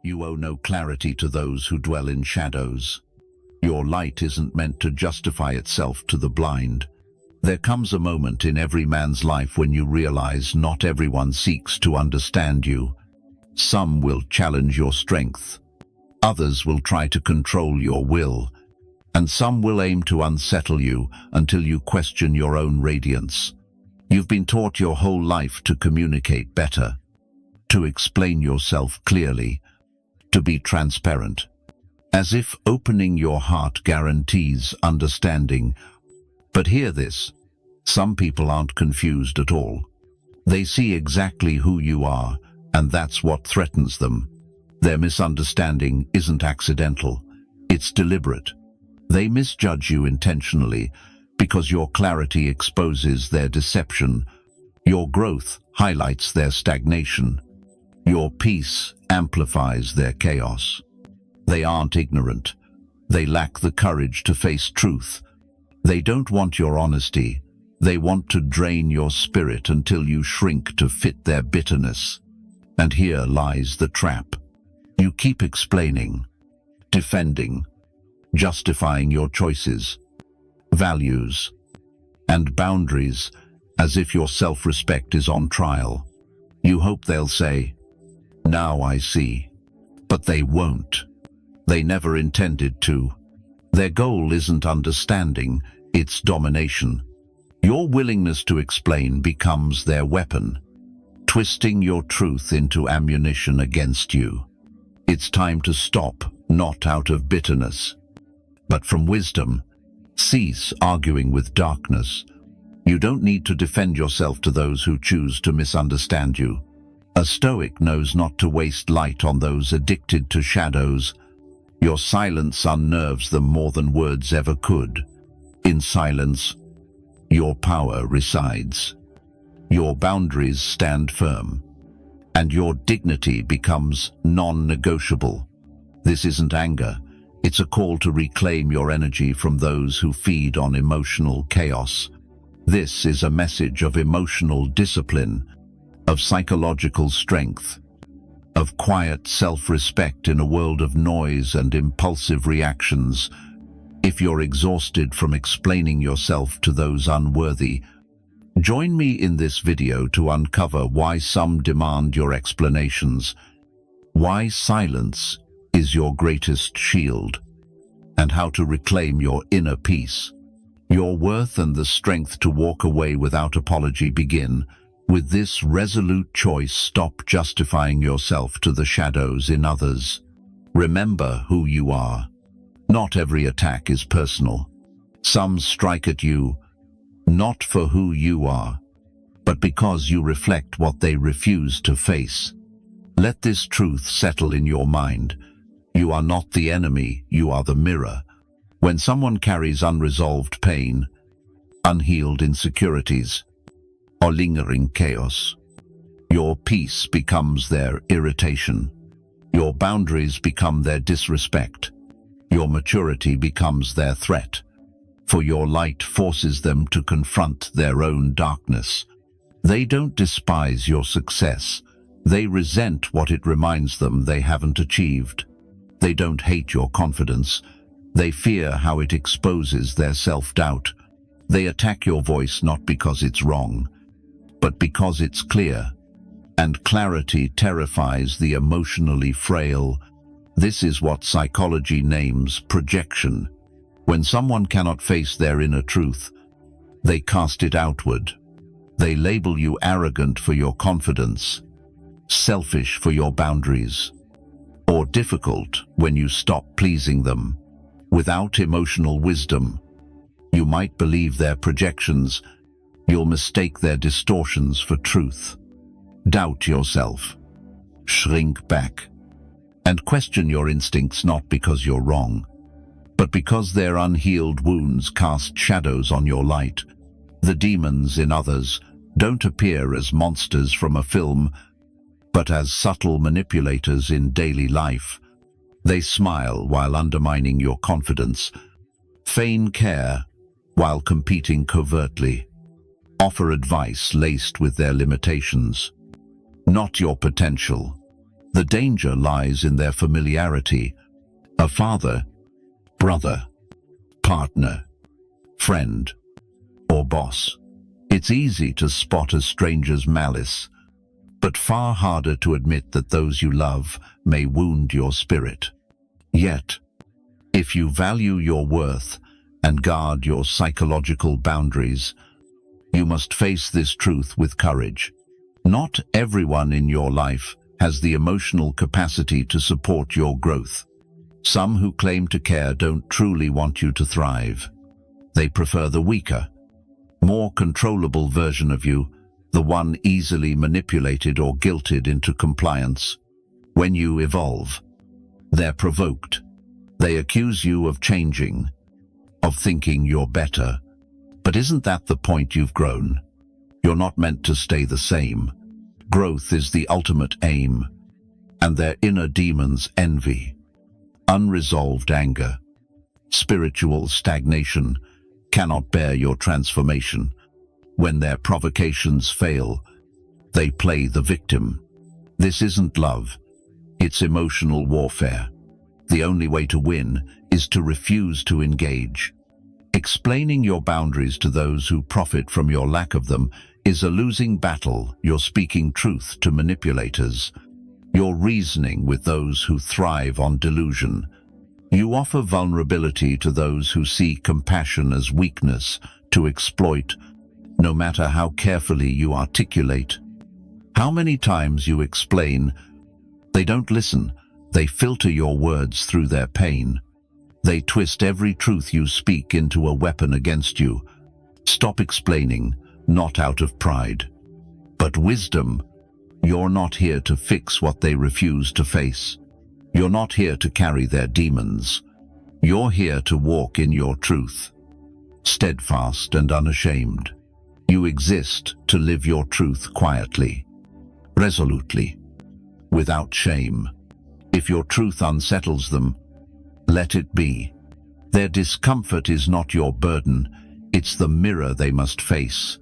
You owe no clarity to those who dwell in shadows. Your light isn't meant to justify itself to the blind. There comes a moment in every man's life when you realize not everyone seeks to understand you. Some will challenge your strength. Others will try to control your will. And some will aim to unsettle you until you question your own radiance. You've been taught your whole life to communicate better, to explain yourself clearly, to be transparent, as if opening your heart guarantees understanding. But hear this, some people aren't confused at all. They see exactly who you are, and that's what threatens them. Their misunderstanding isn't accidental, it's deliberate. They misjudge you intentionally because your clarity exposes their deception. Your growth highlights their stagnation. Your peace amplifies their chaos. They aren't ignorant. They lack the courage to face truth. They don't want your honesty. They want to drain your spirit until you shrink to fit their bitterness. And here lies the trap. You keep explaining, defending, justifying your choices, values, and boundaries as if your self-respect is on trial. You hope they'll say, "Now I see." But they won't. They never intended to. Their goal isn't understanding, it's domination. Your willingness to explain becomes their weapon, twisting your truth into ammunition against you. It's time to stop, not out of bitterness, but from wisdom. Cease arguing with darkness. You don't need to defend yourself to those who choose to misunderstand you. A Stoic knows not to waste light on those addicted to shadows. Your silence unnerves them more than words ever could. In silence, your power resides. Your boundaries stand firm, and your dignity becomes non-negotiable. This isn't anger. It's a call to reclaim your energy from those who feed on emotional chaos. This is a message of emotional discipline, of psychological strength, of quiet self-respect in a world of noise and impulsive reactions. If you're exhausted from explaining yourself to those unworthy, join me in this video to uncover why some demand your explanations, why silence is your greatest shield, and how to reclaim your inner peace. Your worth and the strength to walk away without apology begin with this resolute choice: stop justifying yourself to the shadows in others. Remember who you are. Not every attack is personal. Some strike at you, not for who you are, but because you reflect what they refuse to face. Let this truth settle in your mind. You are not the enemy, you are the mirror. When someone carries unresolved pain, unhealed insecurities, or lingering chaos, your peace becomes their irritation. Your boundaries become their disrespect. Your maturity becomes their threat. For your light forces them to confront their own darkness. They don't despise your success. They resent what it reminds them they haven't achieved. They don't hate your confidence. They fear how it exposes their self-doubt. They attack your voice not because it's wrong, but because it's clear. And clarity terrifies the emotionally frail. This is what psychology names projection. When someone cannot face their inner truth, they cast it outward. They label you arrogant for your confidence, selfish for your boundaries, or difficult when you stop pleasing them. Without emotional wisdom, you might believe their projections. You'll mistake their distortions for truth. Doubt yourself, shrink back, and question your instincts not because you're wrong, but because their unhealed wounds cast shadows on your light. The demons in others don't appear as monsters from a film, but as subtle manipulators in daily life. They smile while undermining your confidence, feign care while competing covertly, offer advice laced with their limitations, not your potential. The danger lies in their familiarity. A father, brother, partner, friend, or boss. It's easy to spot a stranger's malice, but far harder to admit that those you love may wound your spirit. Yet, if you value your worth and guard your psychological boundaries, you must face this truth with courage. Not everyone in your life has the emotional capacity to support your growth. Some who claim to care don't truly want you to thrive. They prefer the weaker, more controllable version of you, the one easily manipulated or guilted into compliance. When you evolve, they're provoked. They accuse you of changing, of thinking you're better. But isn't that the point? You've grown. You're not meant to stay the same. Growth is the ultimate aim, and their inner demons envy, unresolved anger, spiritual stagnation cannot bear your transformation. When their provocations fail, they play the victim. This isn't love, it's emotional warfare. The only way to win is to refuse to engage. Explaining your boundaries to those who profit from your lack of them is a losing battle. You're speaking truth to manipulators. You're reasoning with those who thrive on delusion. You offer vulnerability to those who see compassion as weakness to exploit, no matter how carefully you articulate. How many times you explain, they don't listen. They filter your words through their pain. They twist every truth you speak into a weapon against you. Stop explaining, not out of pride, but wisdom. You're not here to fix what they refuse to face. You're not here to carry their demons. You're here to walk in your truth, steadfast and unashamed. You exist to live your truth quietly, resolutely, without shame. If your truth unsettles them, let it be. Their discomfort is not your burden, it's the mirror they must face.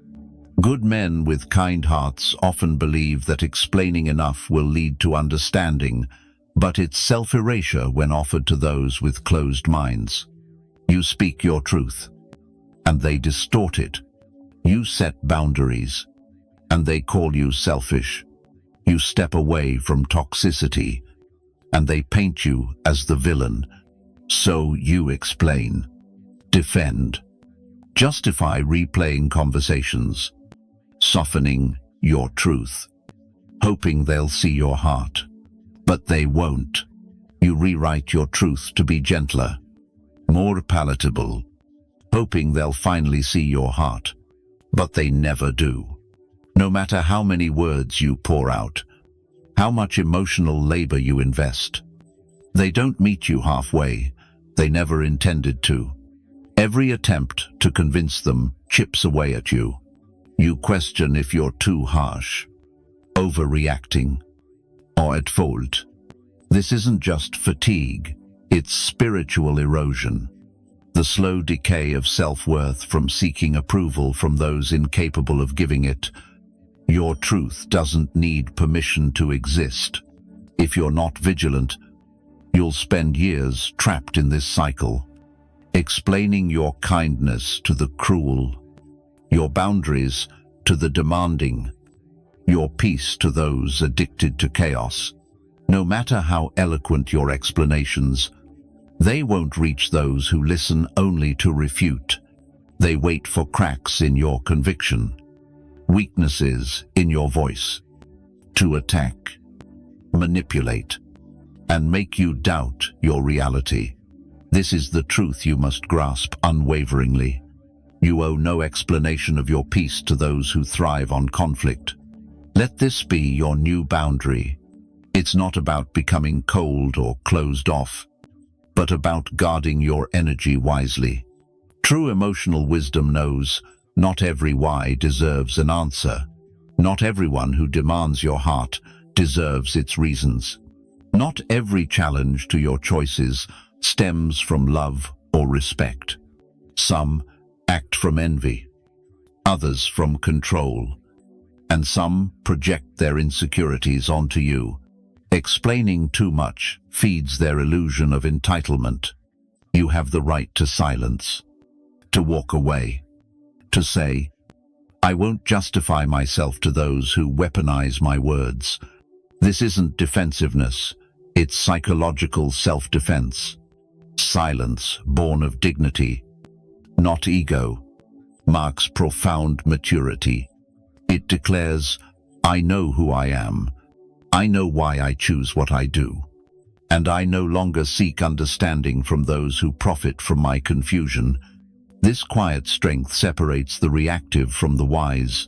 Good men with kind hearts often believe that explaining enough will lead to understanding, but it's self-erasure when offered to those with closed minds. You speak your truth, and they distort it. You set boundaries, and they call you selfish. You step away from toxicity, and they paint you as the villain. So you explain, defend, justify replaying conversations, softening your truth, hoping they'll see your heart. But they won't. You rewrite your truth to be gentler, more palatable, hoping they'll finally see your heart. But they never do. No matter how many words you pour out, how much emotional labor you invest, they don't meet you halfway. They never intended to. Every attempt to convince them chips away at you. You question if you're too harsh, overreacting, or at fault. This isn't just fatigue, it's spiritual erosion. The slow decay of self-worth from seeking approval from those incapable of giving it. Your truth doesn't need permission to exist. If you're not vigilant, you'll spend years trapped in this cycle, explaining your kindness to the cruel, your boundaries to the demanding, your peace to those addicted to chaos. No matter how eloquent your explanations, they won't reach those who listen only to refute. They wait for cracks in your conviction, weaknesses in your voice, to attack, manipulate, and make you doubt your reality. This is the truth you must grasp unwaveringly. You owe no explanation of your peace to those who thrive on conflict. Let this be your new boundary. It's not about becoming cold or closed off, but about guarding your energy wisely. True emotional wisdom knows not every why deserves an answer. Not everyone who demands your heart deserves its reasons. Not every challenge to your choices stems from love or respect. Some act from envy, others from control, and some project their insecurities onto you. Explaining too much feeds their illusion of entitlement. You have the right to silence, to walk away, to say, "I won't justify myself to those who weaponize my words." This isn't defensiveness, it's psychological self-defense. Silence, born of dignity, not ego, marks profound maturity. It declares, "I know who I am. I know why I choose what I do. And I no longer seek understanding from those who profit from my confusion." This quiet strength separates the reactive from the wise.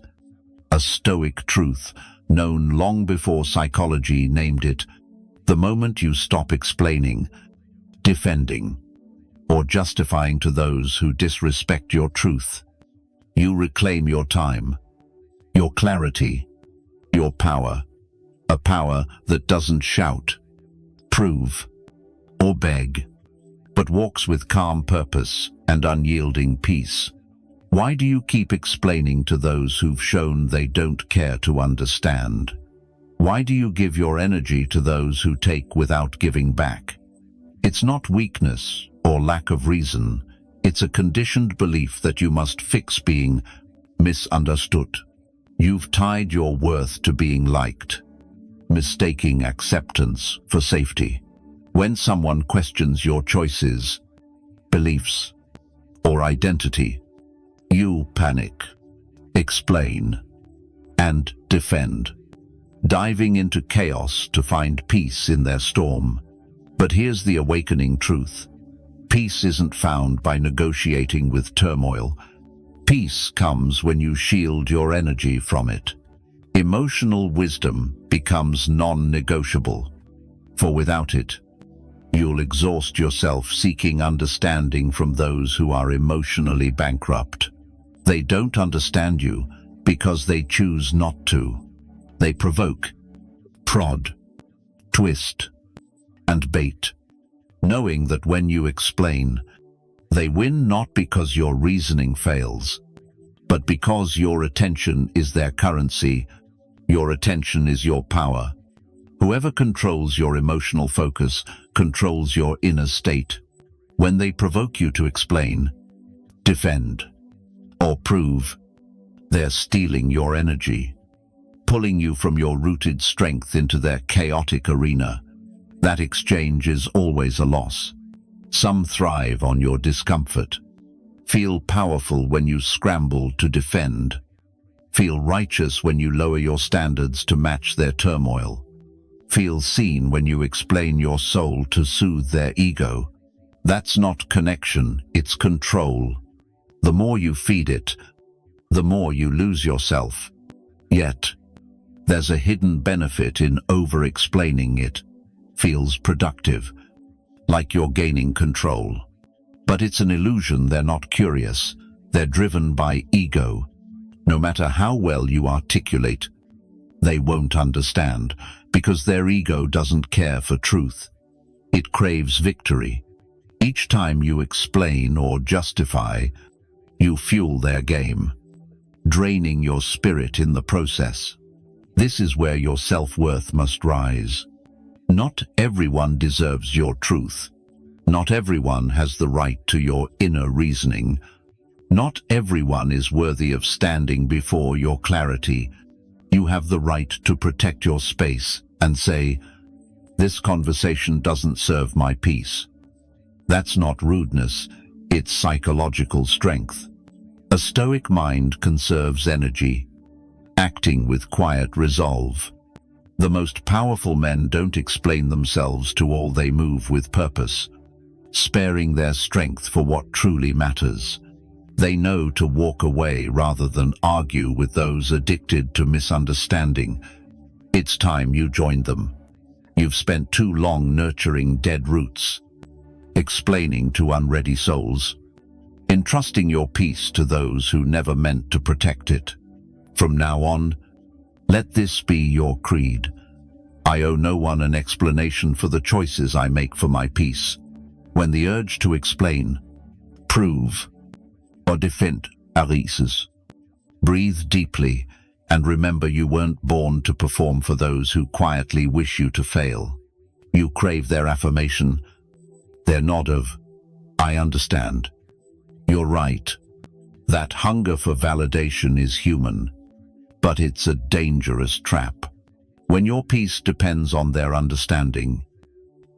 A Stoic truth, known long before psychology named it: the moment you stop explaining, defending, or justifying to those who disrespect your truth, you reclaim your time, your clarity, your power. A power that doesn't shout, prove, or beg, but walks with calm purpose and unyielding peace. Why do you keep explaining to those who've shown they don't care to understand? Why do you give your energy to those who take without giving back? It's not weakness or lack of reason. It's a conditioned belief that you must fix being misunderstood. You've tied your worth to being liked, mistaking acceptance for safety. When someone questions your choices, beliefs, or identity, you panic, explain, and defend, diving into chaos to find peace in their storm. But here's the awakening truth. Peace isn't found by negotiating with turmoil. Peace comes when you shield your energy from it. Emotional wisdom becomes non-negotiable, for without it, you'll exhaust yourself seeking understanding from those who are emotionally bankrupt. They don't understand you because they choose not to. They provoke, prod, twist, and bait, knowing that when you explain, they win not because your reasoning fails, but because your attention is their currency. Your attention is your power. Whoever controls your emotional focus controls your inner state. When they provoke you to explain, defend, or prove, they're stealing your energy, pulling you from your rooted strength into their chaotic arena. That exchange is always a loss. Some thrive on your discomfort. Feel powerful when you scramble to defend. Feel righteous when you lower your standards to match their turmoil. Feel seen when you explain your soul to soothe their ego. That's not connection, it's control. The more you feed it, the more you lose yourself. Yet, there's a hidden benefit in over-explaining. It feels productive, like you're gaining control. But it's an illusion. They're not curious. They're driven by ego. No matter how well you articulate, they won't understand, because their ego doesn't care for truth. It craves victory. Each time you explain or justify, you fuel their game, draining your spirit in the process. This is where your self-worth must rise. Not everyone deserves your truth. Not everyone has the right to your inner reasoning. Not everyone is worthy of standing before your clarity. You have the right to protect your space and say, "This conversation doesn't serve my peace." That's not rudeness, it's psychological strength. A Stoic mind conserves energy, acting with quiet resolve. The most powerful men don't explain themselves to all. They move with purpose, sparing their strength for what truly matters. They know to walk away rather than argue with those addicted to misunderstanding. It's time you joined them. You've spent too long nurturing dead roots, explaining to unready souls, entrusting your peace to those who never meant to protect it. From now on, let this be your creed. I owe no one an explanation for the choices I make for my peace. When the urge to explain, prove, or defend arises, breathe deeply And remember, you weren't born to perform for those who quietly wish you to fail. You crave their affirmation, their nod of, "I understand." You're right. That hunger for validation is human, but it's a dangerous trap. When your peace depends on their understanding,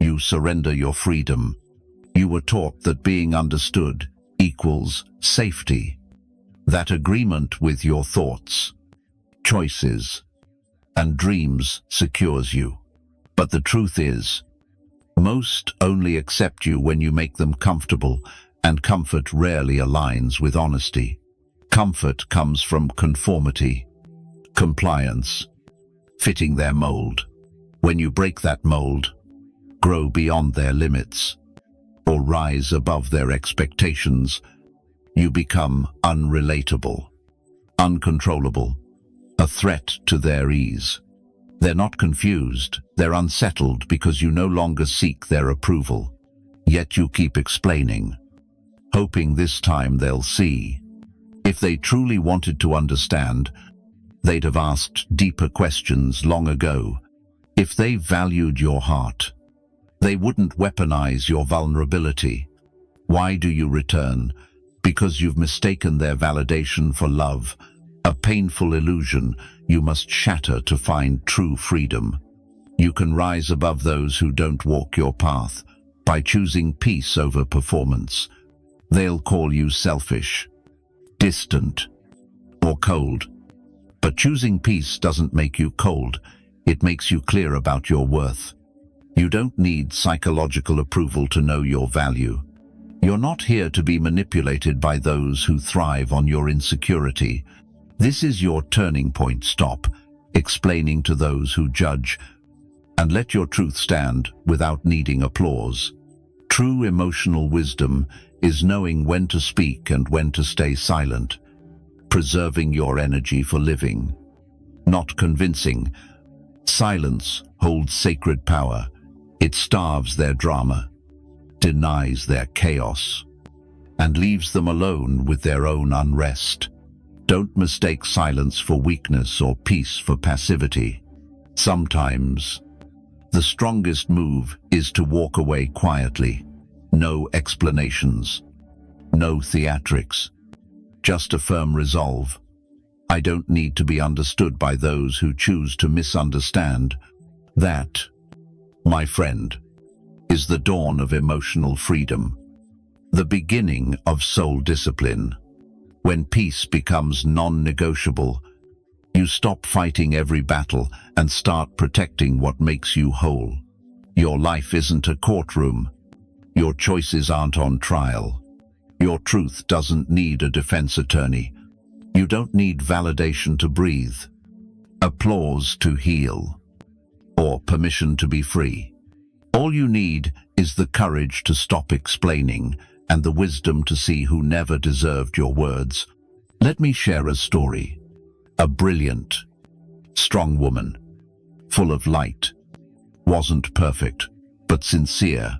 you surrender your freedom. You were taught that being understood equals safety, that agreement with your thoughts, choices, and dreams secures you. But the truth is, most only accept you when you make them comfortable, and comfort rarely aligns with honesty. Comfort comes from conformity, compliance, fitting their mold. When you break that mold, grow beyond their limits, or rise above their expectations, you become unrelatable, uncontrollable, a threat to their ease. They're not confused, they're unsettled because you no longer seek their approval. Yet you keep explaining, hoping this time they'll see. If they truly wanted to understand, they'd have asked deeper questions long ago. If they valued your heart, they wouldn't weaponize your vulnerability. Why do you return? Because you've mistaken their validation for love, a painful illusion you must shatter to find true freedom. You can rise above those who don't walk your path by choosing peace over performance. They'll call you selfish, distant, or cold. But choosing peace doesn't make you cold. It makes you clear about your worth. You don't need psychological approval to know your value. You're not here to be manipulated by those who thrive on your insecurity. This is your turning point. Stop explaining to those who judge, and let your truth stand without needing applause. True emotional wisdom is knowing when to speak and when to stay silent, preserving your energy for living, not convincing. Silence holds sacred power. It starves their drama, denies their chaos, and leaves them alone with their own unrest. Don't mistake silence for weakness or peace for passivity. Sometimes, the strongest move is to walk away quietly. No explanations, no theatrics, just a firm resolve. I don't need to be understood by those who choose to misunderstand. That, my friend, is the dawn of emotional freedom, the beginning of soul discipline. When peace becomes non-negotiable, you stop fighting every battle and start protecting what makes you whole. Your life isn't a courtroom. Your choices aren't on trial. Your truth doesn't need a defense attorney. You don't need validation to breathe, applause to heal, or permission to be free. All you need is the courage to stop explaining and the wisdom to see who never deserved your words. Let me share a story. A brilliant, strong woman, full of light, wasn't perfect, but sincere.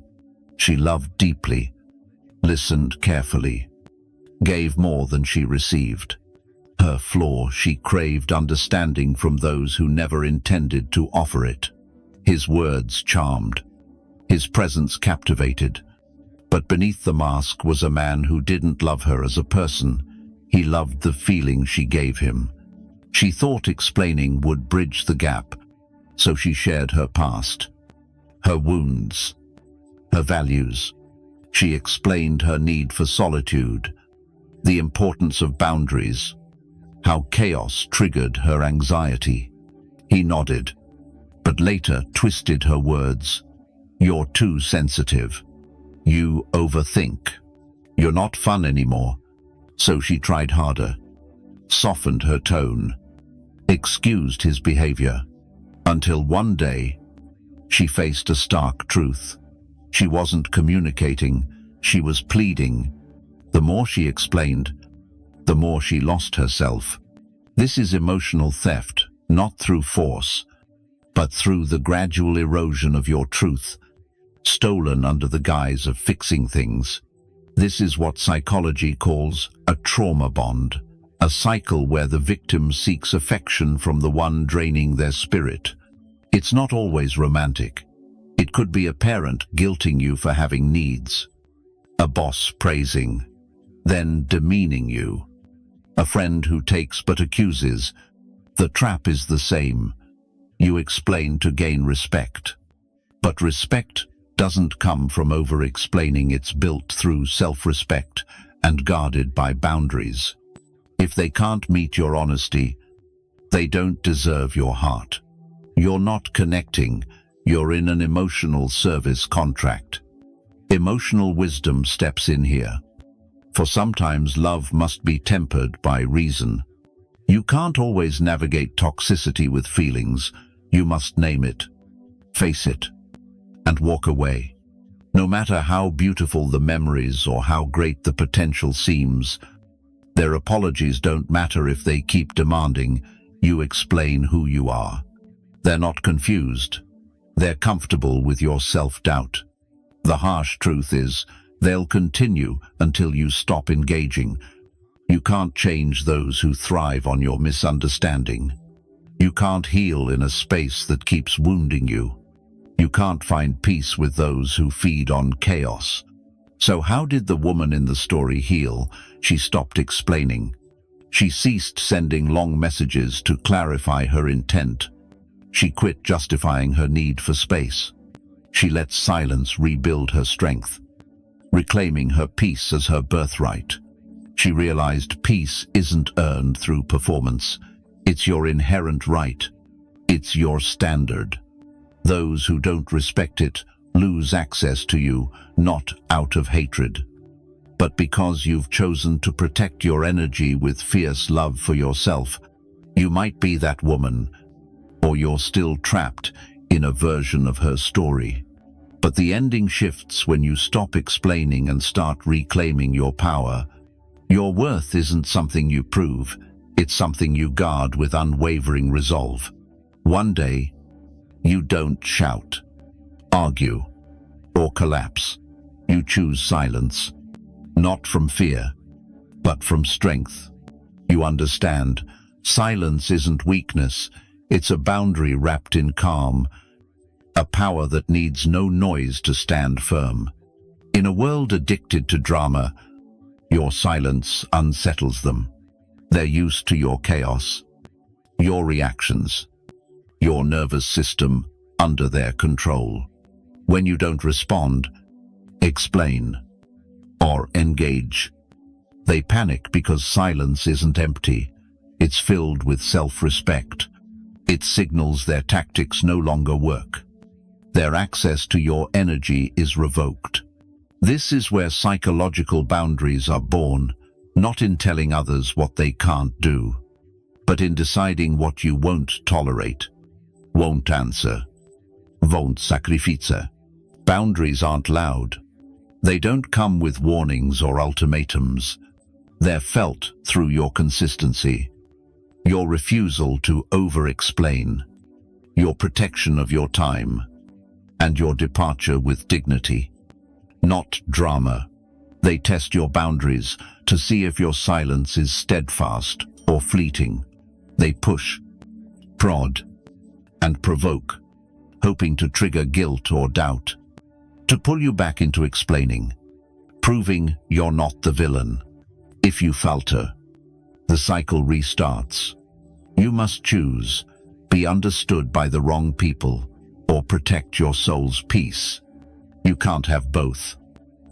She loved deeply, listened carefully, gave more than she received. Her flaw, she craved understanding from those who never intended to offer it. His words charmed, his presence captivated. But beneath the mask was a man who didn't love her as a person. He loved the feeling she gave him. She thought explaining would bridge the gap, so she shared her past, her wounds, her values. She explained her need for solitude, the importance of boundaries, how chaos triggered her anxiety. He nodded, but later twisted her words. "You're too sensitive. You overthink. You're not fun anymore." So she tried harder, softened her tone, excused his behavior, until one day she faced a stark truth. She wasn't communicating, she was pleading. The more she explained, the more she lost herself. This is emotional theft, not through force, but through the gradual erosion of your truth, stolen under the guise of fixing things. This is what psychology calls a trauma bond, a cycle where the victim seeks affection from the one draining their spirit. It's not always romantic. It could be a parent guilting you for having needs, a boss praising, then demeaning you, a friend who takes but accuses. The trap is the same. You explain to gain respect. But respect doesn't come from over-explaining. It's built through self-respect and guarded by boundaries. If they can't meet your honesty, they don't deserve your heart. You're not connecting, you're in an emotional service contract. Emotional wisdom steps in here. For sometimes love must be tempered by reason. You can't always navigate toxicity with feelings. You must name it, face it, and walk away. No matter how beautiful the memories or how great the potential seems, their apologies don't matter if they keep demanding you explain who you are. They're not confused. They're comfortable with your self-doubt. The harsh truth is, they'll continue until you stop engaging. You can't change those who thrive on your misunderstanding. You can't heal in a space that keeps wounding you. You can't find peace with those who feed on chaos. So how did the woman in the story heal? She stopped explaining. She ceased sending long messages to clarify her intent. She quit justifying her need for space. She let silence rebuild her strength, reclaiming her peace as her birthright. She realized peace isn't earned through performance. It's your inherent right. It's your standard. Those who don't respect it lose access to you, not out of hatred, but because you've chosen to protect your energy with fierce love for yourself. You might be that woman, or you're still trapped in a version of her story. But the ending shifts when you stop explaining and start reclaiming your power. Your worth isn't something you prove, it's something you guard with unwavering resolve. One day, you don't shout, argue, or collapse. You choose silence, not from fear, but from strength. You understand, silence isn't weakness, it's a boundary wrapped in calm, a power that needs no noise to stand firm. In a world addicted to drama, your silence unsettles them. They're used to your chaos, your reactions, your nervous system under their control. When you don't respond, explain, or engage, they panic because silence isn't empty. It's filled with self-respect. It signals their tactics no longer work. Their access to your energy is revoked. This is where psychological boundaries are born, not in telling others what they can't do, but in deciding what you won't tolerate, won't answer, won't sacrifice. Boundaries aren't loud. They don't come with warnings or ultimatums. They're felt through your consistency, your refusal to over-explain, your protection of your time, and your departure with dignity, not drama. They test your boundaries to see if your silence is steadfast or fleeting. They push, prod, and provoke, hoping to trigger guilt or doubt, to pull you back into explaining, proving you're not the villain. If you falter, the cycle restarts. You must choose, be understood by the wrong people, or protect your soul's peace. You can't have both.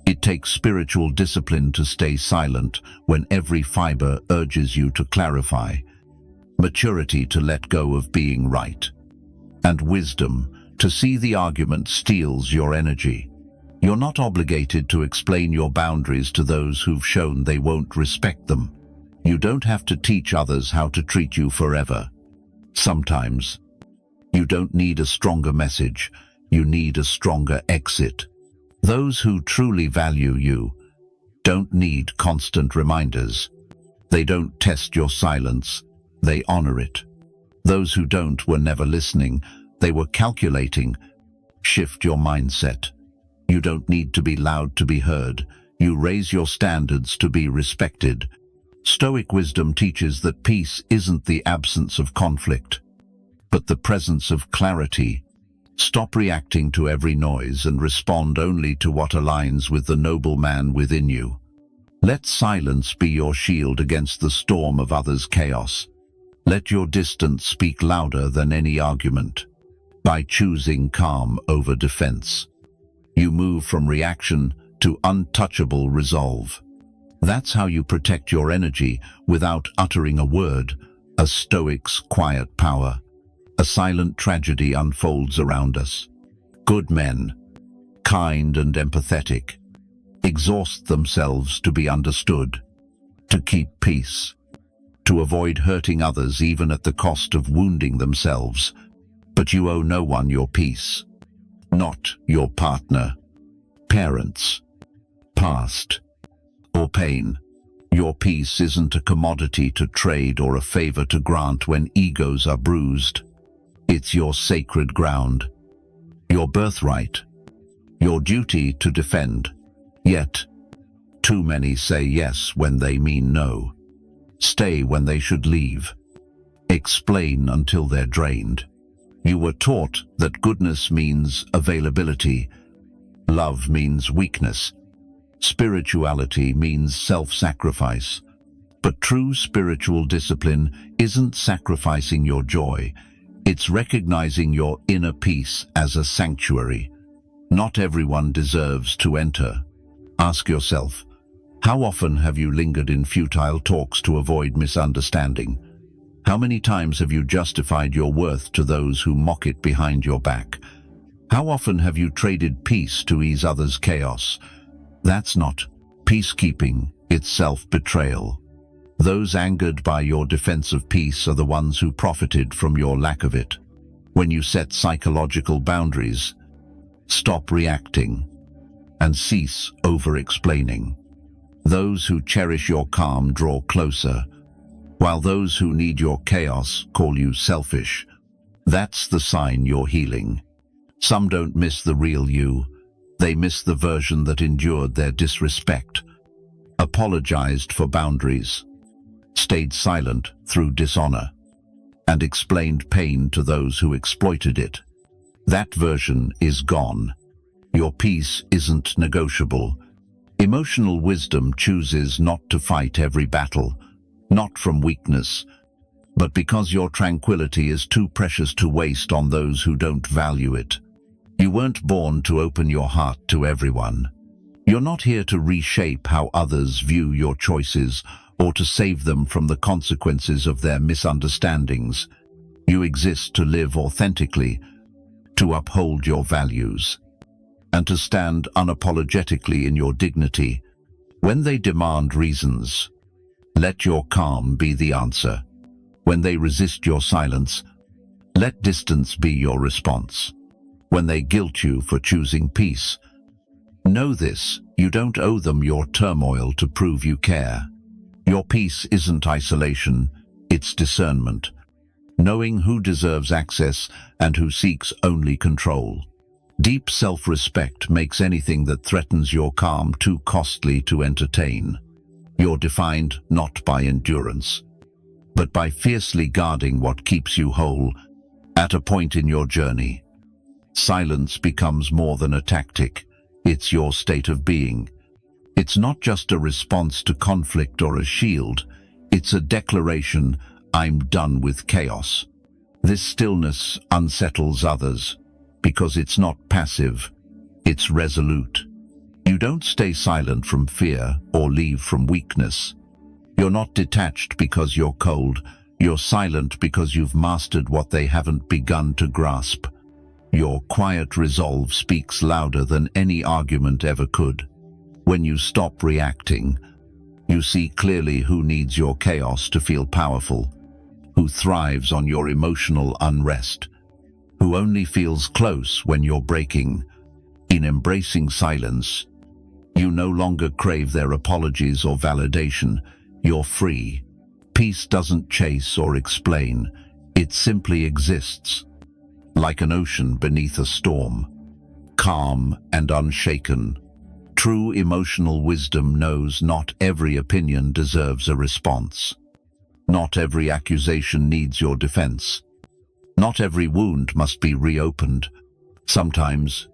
It takes spiritual discipline to stay silent when every fiber urges you to clarify, maturity to let go of being right, and wisdom to see the argument steals your energy. You're not obligated to explain your boundaries to those who've shown they won't respect them. You don't have to teach others how to treat you forever. Sometimes, you don't need a stronger message, you need a stronger exit. Those who truly value you don't need constant reminders. They don't test your silence, they honor it. Those who don't were never listening, they were calculating. Shift your mindset. You don't need to be loud to be heard. You raise your standards to be respected. Stoic wisdom teaches that peace isn't the absence of conflict, but the presence of clarity. Stop reacting to every noise and respond only to what aligns with the noble man within you. Let silence be your shield against the storm of others' chaos. Let your distance speak louder than any argument. By choosing calm over defense, you move from reaction to untouchable resolve. That's how you protect your energy without uttering a word. A Stoic's quiet power. A silent tragedy unfolds around us. Good men, kind and empathetic, exhaust themselves to be understood, to keep peace, to avoid hurting others even at the cost of wounding themselves. But you owe no one your peace, not your partner, parents, past, or pain. Your peace isn't a commodity to trade or a favor to grant when egos are bruised. It's your sacred ground, your birthright, your duty to defend. Yet, too many say yes when they mean no, stay when they should leave, explain until they're drained. You were taught that goodness means availability, love means weakness, spirituality means self-sacrifice. But true spiritual discipline isn't sacrificing your joy. It's recognizing your inner peace as a sanctuary. Not everyone deserves to enter. Ask yourself, how often have you lingered in futile talks to avoid misunderstanding? How many times have you justified your worth to those who mock it behind your back? How often have you traded peace to ease others' chaos? That's not peacekeeping, it's self-betrayal. Those angered by your defense of peace are the ones who profited from your lack of it. When you set psychological boundaries, stop reacting, and cease over-explaining. Those who cherish your calm draw closer, while those who need your chaos call you selfish. That's the sign you're healing. Some don't miss the real you. They miss the version that endured their disrespect, apologized for boundaries, stayed silent through dishonor, and explained pain to those who exploited it. That version is gone. Your peace isn't negotiable. Emotional wisdom chooses not to fight every battle, not from weakness, but because your tranquility is too precious to waste on those who don't value it. You weren't born to open your heart to everyone. You're not here to reshape how others view your choices or to save them from the consequences of their misunderstandings. You exist to live authentically, to uphold your values, and to stand unapologetically in your dignity. When they demand reasons, let your calm be the answer. When they resist your silence, let distance be your response. When they guilt you for choosing peace, know this: you don't owe them your turmoil to prove you care. Your peace isn't isolation, it's discernment, knowing who deserves access and who seeks only control. Deep self-respect makes anything that threatens your calm too costly to entertain. You're defined not by endurance, but by fiercely guarding what keeps you whole. At a point in your journey, silence becomes more than a tactic. It's your state of being. It's not just a response to conflict or a shield. It's a declaration: I'm done with chaos. This stillness unsettles others because it's not passive, it's resolute. You don't stay silent from fear or leave from weakness. You're not detached because you're cold. You're silent because you've mastered what they haven't begun to grasp. Your quiet resolve speaks louder than any argument ever could. When you stop reacting, you see clearly who needs your chaos to feel powerful, who thrives on your emotional unrest, who only feels close when you're breaking. In embracing silence, you no longer crave their apologies or validation. You're free. Peace doesn't chase or explain. It simply exists, like an ocean beneath a storm, calm and unshaken, True emotional wisdom knows not every opinion deserves a response. Not every accusation needs your defense. Not every wound must be reopened. Sometimes,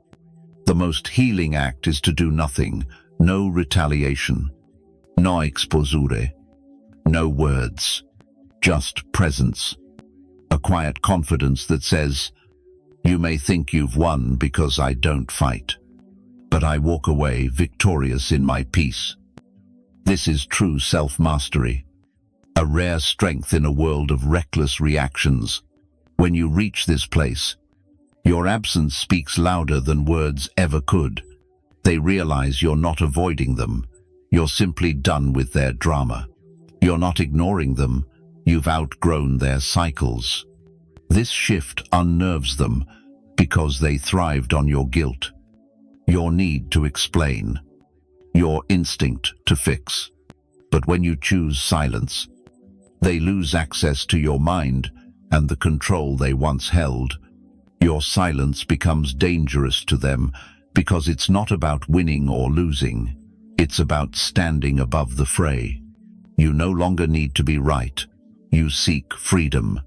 the most healing act is to do nothing, no retaliation, no exposure, no words, just presence. A quiet confidence that says, "You may think you've won because I don't fight, but I walk away victorious in my peace." This is true self-mastery, a rare strength in a world of reckless reactions. When you reach this place, your absence speaks louder than words ever could. They realize you're not avoiding them, you're simply done with their drama. You're not ignoring them, you've outgrown their cycles. This shift unnerves them because they thrived on your guilt, your need to explain, your instinct to fix. But when you choose silence, they lose access to your mind and the control they once held. Your silence becomes dangerous to them because it's not about winning or losing. It's about standing above the fray. You no longer need to be right. You seek freedom.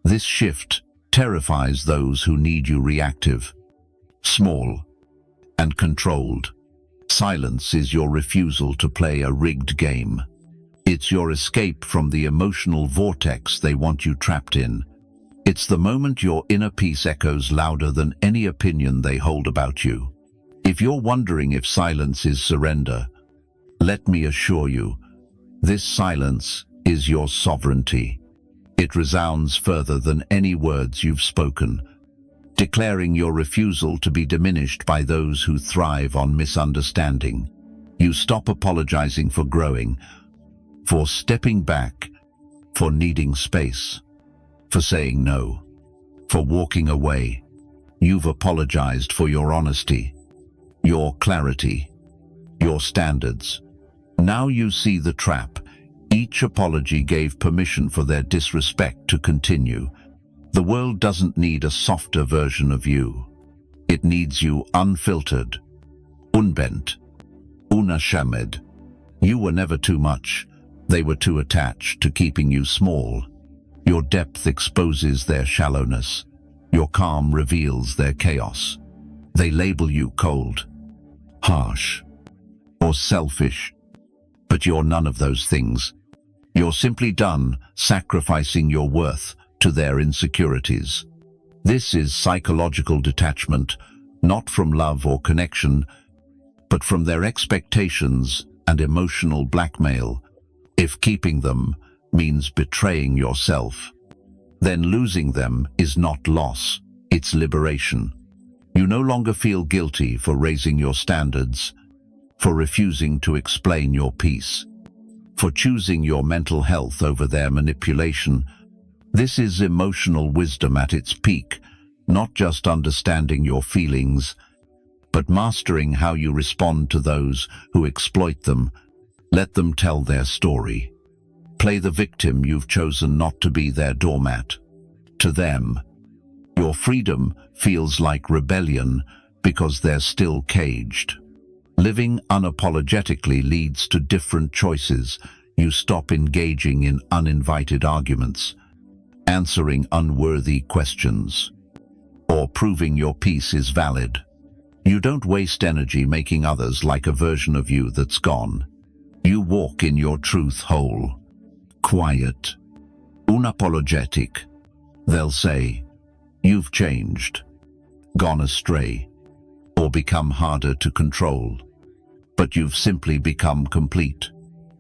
This shift terrifies those who need you reactive, small, and controlled. Silence is your refusal to play a rigged game. It's your escape from the emotional vortex they want you trapped in. It's the moment your inner peace echoes louder than any opinion they hold about you. If you're wondering if silence is surrender, let me assure you, this silence is your sovereignty. It resounds further than any words you've spoken, declaring your refusal to be diminished by those who thrive on misunderstanding. You stop apologizing for growing, for stepping back, for needing space, for saying no, for walking away. You've apologized for your honesty, your clarity, your standards. Now you see the trap. Each apology gave permission for their disrespect to continue. The world doesn't need a softer version of you. It needs you unfiltered, unbent, unashamed. You were never too much. They were too attached to keeping you small. Your depth exposes their shallowness. Your calm reveals their chaos. They label you cold, harsh, or selfish. But you're none of those things. You're simply done sacrificing your worth to their insecurities. This is psychological detachment, not from love or connection, but from their expectations and emotional blackmail. If keeping them means betraying yourself, then losing them is not loss, it's liberation. You no longer feel guilty for raising your standards, for refusing to explain your peace, for choosing your mental health over their manipulation. This is emotional wisdom at its peak, not just understanding your feelings, but mastering how you respond to those who exploit them. Let them tell their story. Play the victim. You've chosen not to be their doormat. To them, your freedom feels like rebellion because they're still caged. Living unapologetically leads to different choices. You stop engaging in uninvited arguments, answering unworthy questions, or proving your peace is valid. You don't waste energy making others like a version of you that's gone. You walk in your truth whole, quiet, unapologetic. They'll say, "You've changed, gone astray, or become harder to control." But you've simply become complete.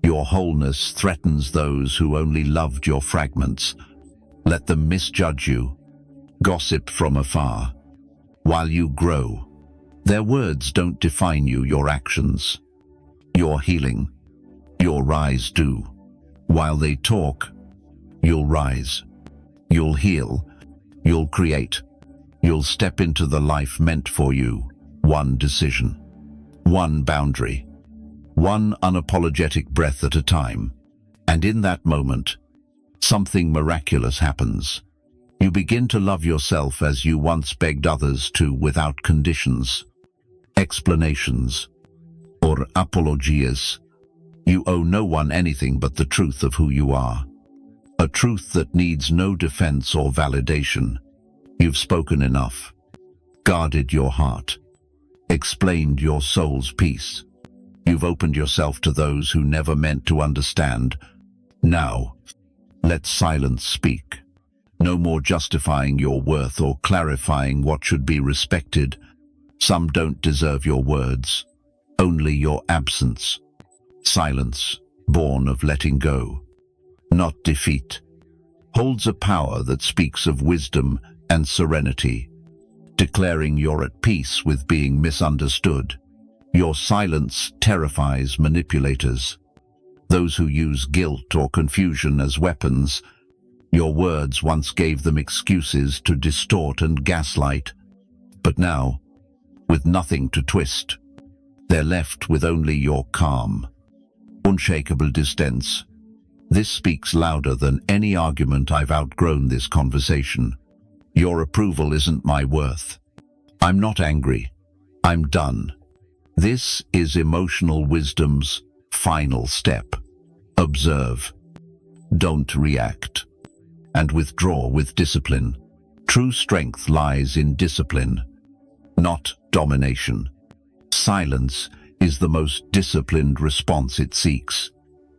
Your wholeness threatens those who only loved your fragments. Let them misjudge you, gossip from afar. While you grow, their words don't define you, your actions. Your healing, your rise do. While they talk, you'll rise. You'll heal. You'll create. You'll step into the life meant for you. One decision, one boundary, one unapologetic breath at a time. And in that moment, something miraculous happens. You begin to love yourself as you once begged others to, without conditions, explanations, or apologias. You owe no one anything but the truth of who you are. A truth that needs no defense or validation. You've spoken enough, guarded your heart, explained your soul's peace. You've opened yourself to those who never meant to understand. Now, let silence speak. No more justifying your worth or clarifying what should be respected. Some don't deserve your words, only your absence. Silence, born of letting go, not defeat, holds a power that speaks of wisdom and serenity, declaring you're at peace with being misunderstood. Your silence terrifies manipulators, those who use guilt or confusion as weapons. Your words once gave them excuses to distort and gaslight, but now, with nothing to twist, they're left with only your calm, unshakable distance. This speaks louder than any argument. I've outgrown this conversation. Your approval isn't my worth. I'm not angry. I'm done. This is emotional wisdom's final step. Observe. Don't react. And withdraw with discipline. True strength lies in discipline, not domination. Silence is the most disciplined response it seeks.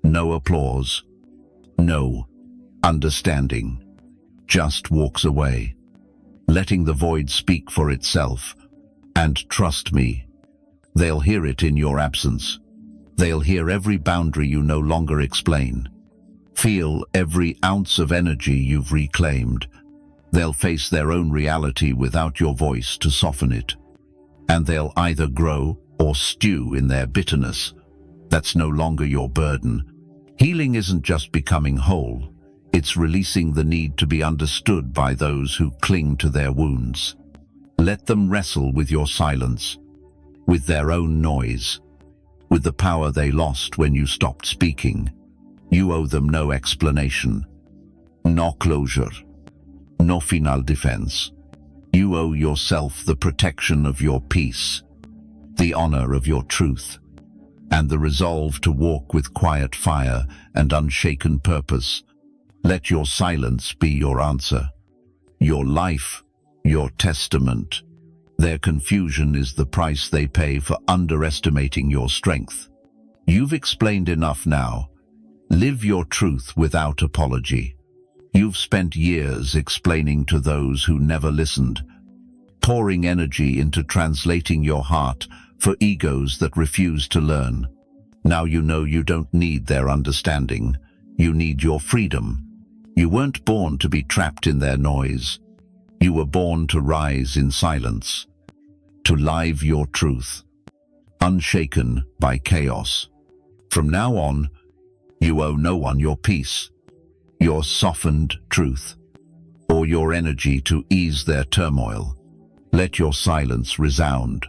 No applause, no understanding, just walks away, letting the void speak for itself. And trust me, they'll hear it in your absence. They'll hear every boundary you no longer explain. Feel every ounce of energy you've reclaimed. They'll face their own reality without your voice to soften it. And they'll either grow or stew in their bitterness. That's no longer your burden. Healing isn't just becoming whole. It's releasing the need to be understood by those who cling to their wounds. Let them wrestle with your silence, with their own noise, with the power they lost when you stopped speaking. You owe them no explanation, no closure, no final defense. You owe yourself the protection of your peace, the honor of your truth, and the resolve to walk with quiet fire and unshaken purpose. Let your silence be your answer, your life, your testament. Their confusion is the price they pay for underestimating your strength. You've explained enough now. Live your truth without apology. You've spent years explaining to those who never listened, pouring energy into translating your heart for egos that refuse to learn. Now you know you don't need their understanding. You need your freedom. You weren't born to be trapped in their noise. You were born to rise in silence, to live your truth, unshaken by chaos. From now on, you owe no one your peace, your softened truth, or your energy to ease their turmoil. Let your silence resound.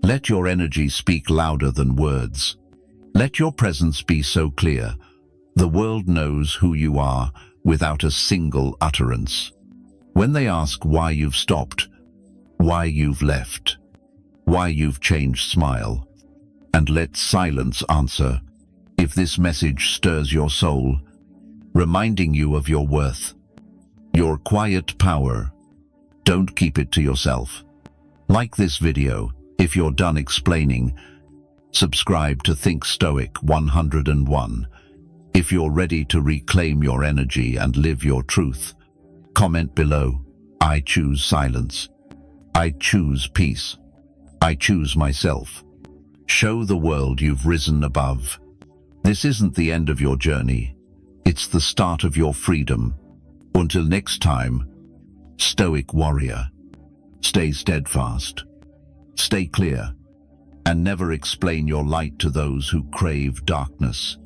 Let your energy speak louder than words. Let your presence be so clear, the world knows who you are without a single utterance. When they ask why you've stopped, why you've left, why you've changed, smile, and let silence answer. If this message stirs your soul, reminding you of your worth, your quiet power, don't keep it to yourself. Like this video if you're done explaining. Subscribe to Think Stoic 101 if you're ready to reclaim your energy and live your truth. Comment below. I choose silence. I choose peace. I choose myself. Show the world you've risen above. This isn't the end of your journey. It's the start of your freedom. Until next time, Stoic warrior, stay steadfast, stay clear, and never explain your light to those who crave darkness.